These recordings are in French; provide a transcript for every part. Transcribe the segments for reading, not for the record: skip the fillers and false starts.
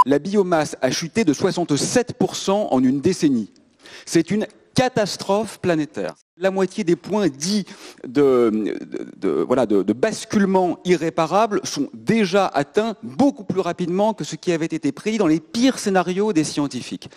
La biomasse a chuté de 67% en une décennie. C'est une catastrophe planétaire. La moitié des points dits de basculement irréparable sont déjà atteints beaucoup plus rapidement que ce qui avait été prédit dans les pires scénarios des scientifiques.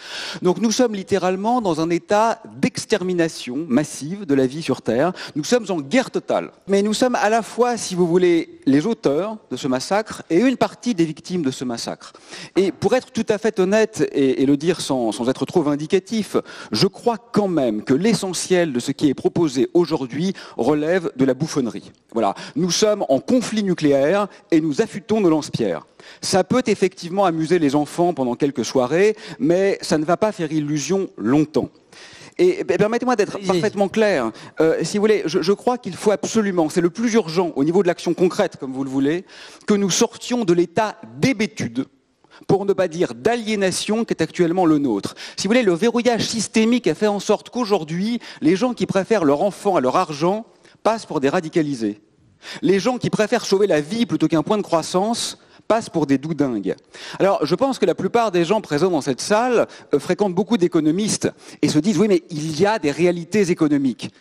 Donc nous sommes littéralement dans un état d'extermination massive de la vie sur Terre. Nous sommes en guerre totale. Mais nous sommes à la fois, si vous voulez, les auteurs de ce massacre et une partie des victimes de ce massacre. Et pour être tout à fait honnête et le dire sans être trop vindicatif, je crois quand même que l'essentiel de ce qui est proposé aujourd'hui relève de la bouffonnerie. Voilà. Nous sommes en conflit nucléaire et nous affûtons nos lance-pierres. Ça peut effectivement amuser les enfants pendant quelques soirées, mais ça ne va pas faire illusion longtemps. Et permettez-moi d'être parfaitement clair. Si vous voulez, je crois qu'il faut absolument, c'est le plus urgent au niveau de l'action concrète, comme vous le voulez, que nous sortions de l'état d'hébétude, pour ne pas dire d'aliénation qui est actuellement le nôtre. Si vous voulez, le verrouillage systémique a fait en sorte qu'aujourd'hui, les gens qui préfèrent leur enfant à leur argent passent pour des radicalisés. Les gens qui préfèrent sauver la vie plutôt qu'un point de croissance passent pour des doudingues. Alors, je pense que la plupart des gens présents dans cette salle fréquentent beaucoup d'économistes et se disent « oui, mais il y a des réalités économiques ».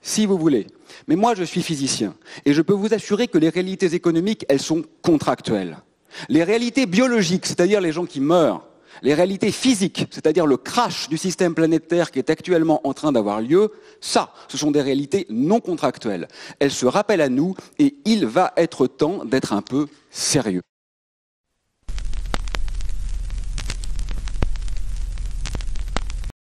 Si vous voulez. Mais moi, je suis physicien et je peux vous assurer que les réalités économiques, elles sont contractuelles. Les réalités biologiques, c'est-à-dire les gens qui meurent, les réalités physiques, c'est-à-dire le crash du système planétaire qui est actuellement en train d'avoir lieu, ça, ce sont des réalités non contractuelles. Elles se rappellent à nous et il va être temps d'être un peu sérieux.